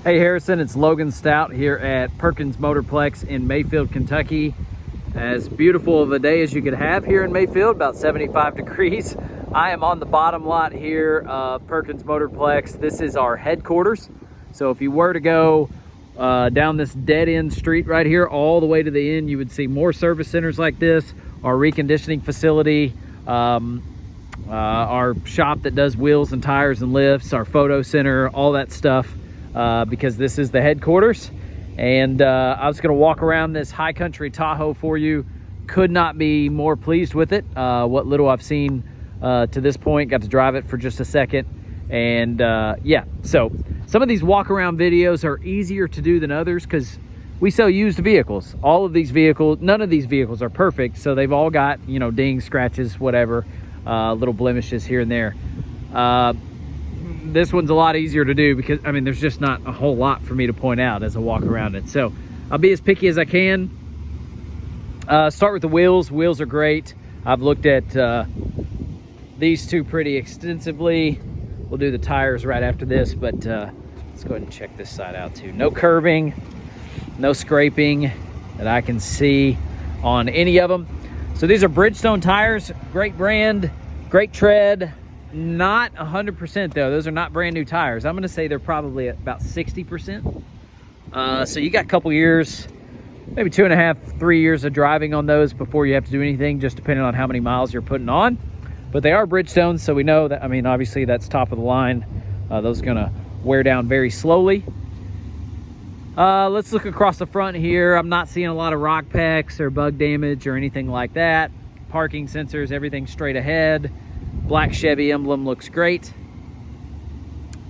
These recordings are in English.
Hey Harrison, it's Logan Stout here at Perkins Motorplex in Mayfield, Kentucky. As beautiful of a day as you could have here in Mayfield, about 75 degrees. I am on the bottom lot here of Perkins Motorplex. This is our headquarters. So if you were to go down this dead end street right here all the way to the end, you would see more service centers like this, our reconditioning facility, our shop that does wheels and tires and lifts, our photo center, all that stuff, because this is the headquarters. And I was going to walk around this high country Tahoe for you. Could not be more pleased with it. What little I've seen to this point, got to drive it for just a second. And yeah, so some of these walk around videos are easier to do than others because we sell used vehicles. All of these vehicles, none of these vehicles are perfect. So they've all got, you know, dings, scratches, whatever, little blemishes here and there. This one's a lot easier to do because, I mean, there's just not a whole lot for me to point out as I walk around it. So I'll be as picky as I can. Start with the wheels. Wheels are great. I've looked at these two pretty extensively. We'll do the tires right after this, but let's go ahead and check this side out too. No curbing, no scraping that I can see on any of them. So these are Bridgestone tires, great brand, great tread. Not 100% though. Those are not brand new tires. I'm gonna say they're probably at about 60%. So you got a couple years, maybe 2.5, 3 years of driving on those before you have to do anything, just depending on how many miles you're putting on. But they are Bridgestone, so we know that, I mean, obviously that's top of the line. Those are gonna wear down very slowly. Let's look across the front here. I'm not seeing a lot of rock pecks or bug damage or anything like that. Parking sensors, everything straight ahead. Black Chevy emblem looks great.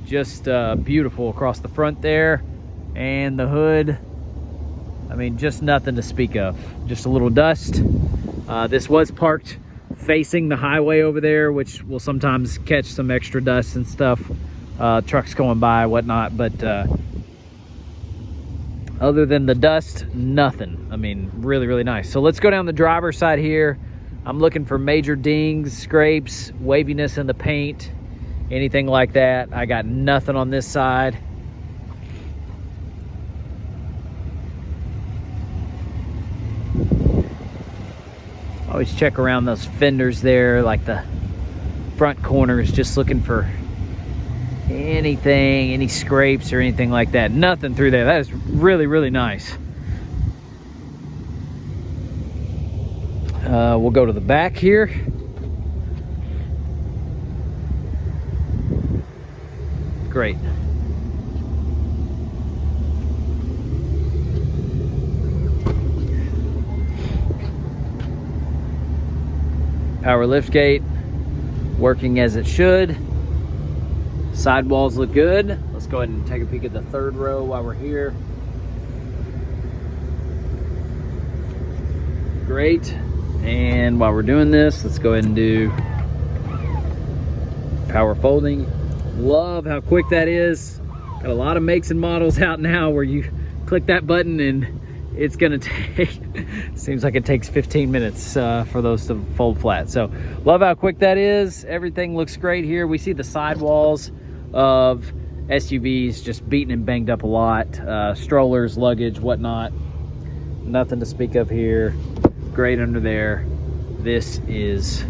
Just beautiful across the front there. And the hood, I mean, just nothing to speak of. Just a little dust. This was parked facing the highway over there, which will sometimes catch some extra dust and stuff. Trucks going by, whatnot. But other than the dust, nothing. I mean, really, really nice. So let's go down the driver's side here. I'm looking for major dings, scrapes, waviness in the paint, anything like that. I got nothing on this side. Always check around those fenders there, like the front corners, just looking for anything, any scrapes or anything like that. Nothing through there. That is really, really nice. We'll go to the back here. Great. Power lift gate working as it should. Sidewalls look good. Let's go ahead and take a peek at the third row while we're here. Great. And while we're doing this, let's go ahead and do power folding. Love how quick that is. Got a lot of makes and models out now where you click that button and it's gonna take, seems like it takes 15 minutes for those to fold flat. So love how quick that is. Everything looks great here. We see the sidewalls of SUVs just beaten and banged up a lot. Strollers, luggage, whatnot. Nothing to speak of here. Great under there. This is,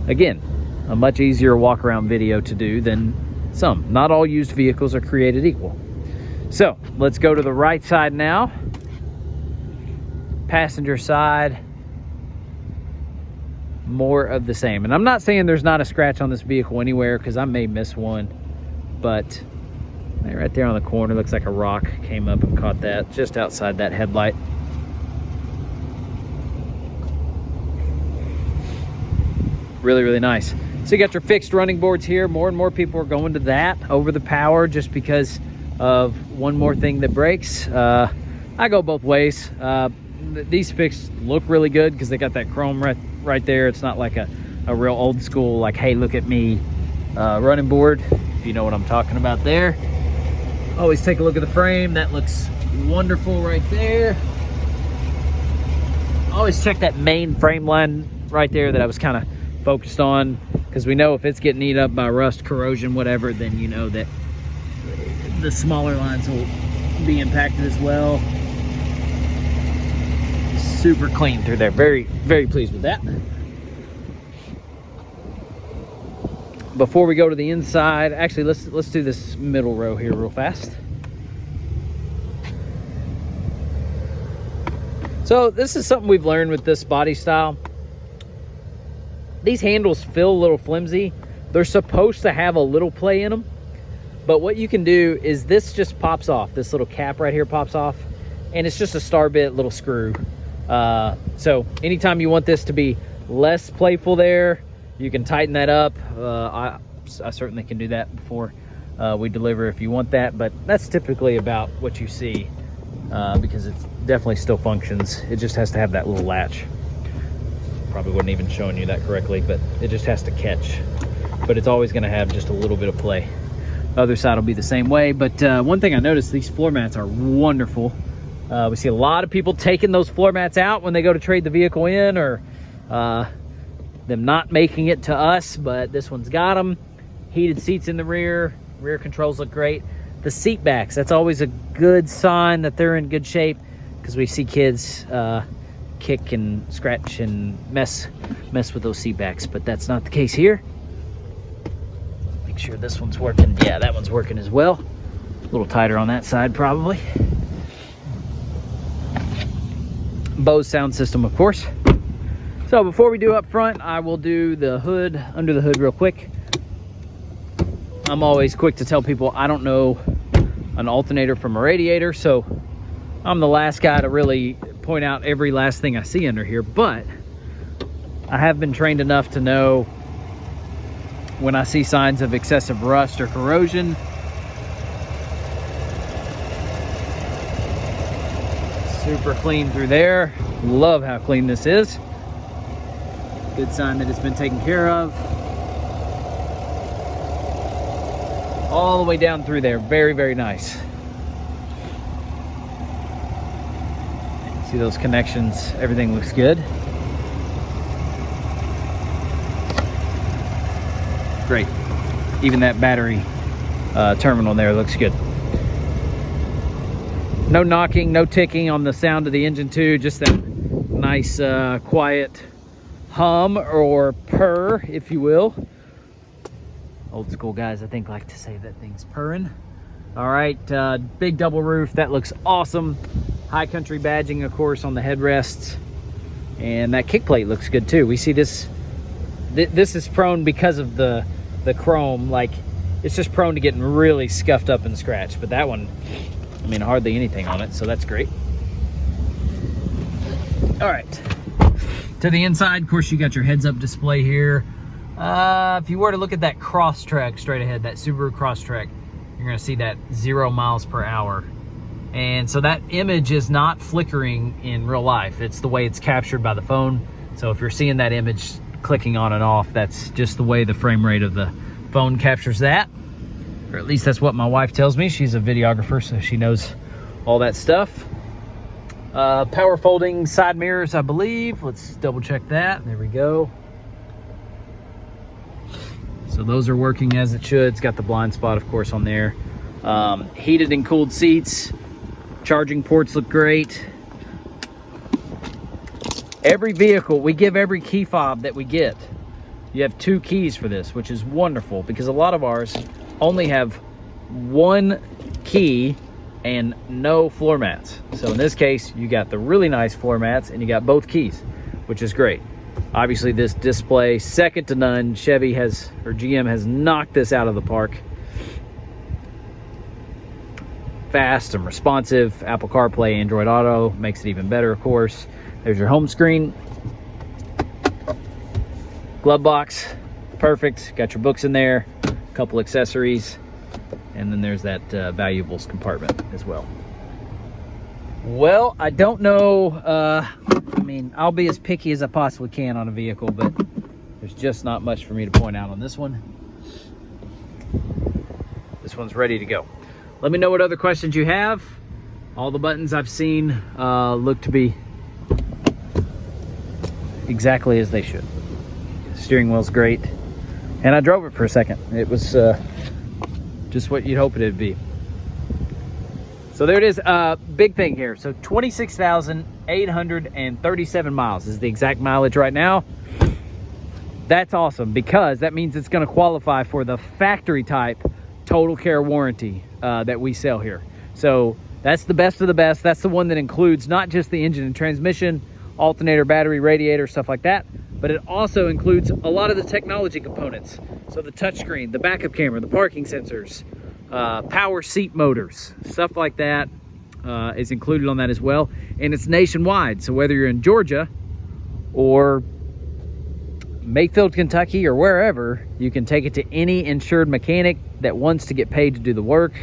again, a much easier walk around video to do than some. Not all used vehicles are created equal. So let's go to the right side now. Passenger side, more of the same. And I'm not saying there's not a scratch on this vehicle anywhere, because I may miss one, but right there on the corner, looks like a rock came up and caught that just outside that headlight. Really, really nice. So you got your fixed running boards here. More and more people are going to that over the power just because of one more thing that breaks. I go both ways. These fixed look really good because they got that chrome right there. It's not like a real old school, like, hey, look at me running board, if you know what I'm talking about there. Always take a look at the frame. That looks wonderful right there. Always check that main frame line right there that I was kind of focused on, because we know if it's getting eaten up by rust, corrosion, whatever, then you know that the smaller lines will be impacted as well. Super clean through there. Very, very pleased with that. Before we go to the inside, actually let's do this middle row here real fast. So this is something we've learned with this body style. These handles feel a little flimsy. They're supposed to have a little play in them, but what you can do is this just pops off. This little cap right here pops off, and it's just a star bit little screw. So anytime you want this to be less playful there, you can tighten that up. I certainly can do that before we deliver if you want that, but that's typically about what you see because it definitely still functions. It just has to have that little latch. Probably wasn't even showing you that correctly, but it just has to catch. But it's always going to have just a little bit of play. The other side will be the same way, but one thing I noticed, these floor mats are wonderful. We see a lot of people taking those floor mats out when they go to trade the vehicle in, or them not making it to us, but this one's got them. Heated seats in the rear controls look great. The seat backs, that's always a good sign that they're in good shape, because we see kids kick and scratch and mess with those seat backs, but that's not the case here. Make sure this one's working. Yeah, that one's working as well. A little tighter on that side probably. Bose sound system, of course. So before we do up front, I will do the hood, under the hood real quick. I'm always quick to tell people I don't know an alternator from a radiator, so I'm the last guy to really point out every last thing I see under here, but I have been trained enough to know when I see signs of excessive rust or corrosion. Super clean through there. Love how clean this is. Good sign that it's been taken care of. All the way down through there. Very, very nice. See those connections? Everything looks good. Great. Even that battery terminal there looks good. No knocking, no ticking on the sound of the engine too. Just that nice quiet hum or purr, if you will. Old school guys, I think, like to say that thing's purring. All right, big double roof. That looks awesome. High country badging, of course, on the headrests. And that kick plate looks good too. We see this. This is prone because of the chrome. Like, it's just prone to getting really scuffed up and scratched. But that one, I mean, hardly anything on it, so that's great. All right, to the inside, of course, you got your heads-up display here. If you were to look at that Crosstrek straight ahead, that Subaru Crosstrek, you're gonna see that 0 miles per hour. And so that image is not flickering in real life. It's the way it's captured by the phone. So if you're seeing that image clicking on and off, that's just the way the frame rate of the phone captures that. Or at least that's what my wife tells me. She's a videographer, so she knows all that stuff. Power folding side mirrors, I believe. Let's double check that. There we go. So those are working as it should. It's got the blind spot, of course, on there. Heated and cooled seats. Charging ports look great. Every vehicle, we give every key fob that we get. You have 2 keys for this, which is wonderful, because a lot of ours only have 1 key and no floor mats. So in this case, you got the really nice floor mats and you got both keys, which is great. Obviously this display, second to none. Chevy has, or GM has, knocked this out of the park. Fast and responsive. Apple CarPlay, Android Auto makes it even better, of course. There's your home screen. Glove box, perfect. Got your books in there, a couple accessories, and then there's that valuables compartment as well. Well, I don't know. I mean, I'll be as picky as I possibly can on a vehicle, but there's just not much for me to point out on this one. This one's ready to go. Let me know what other questions you have. All the buttons I've seen look to be exactly as they should. The steering wheel's great. And I drove it for a second. It was just what you'd hope it would be. So there it is. Big thing here. So 26,837 miles is the exact mileage right now. That's awesome, because that means it's going to qualify for the factory type total care warranty that we sell here. So that's the best of the best. That's the one that includes not just the engine and transmission, alternator, battery, radiator, stuff like that, but it also includes a lot of the technology components. So the touchscreen, the backup camera, the parking sensors, power seat motors, stuff like that is included on that as well. And it's nationwide. So whether you're in Georgia or Mayfield, Kentucky, or wherever, you can take it to any insured mechanic that wants to get paid to do the work.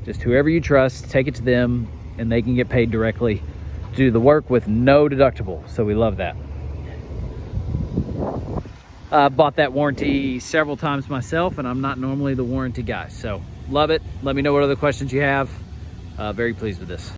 Just whoever you trust, take it to them and they can get paid directly to do the work with no deductible. So we love that. I bought that warranty several times myself, and I'm not normally the warranty guy. So love it. Let me know what other questions you have. Very pleased with this.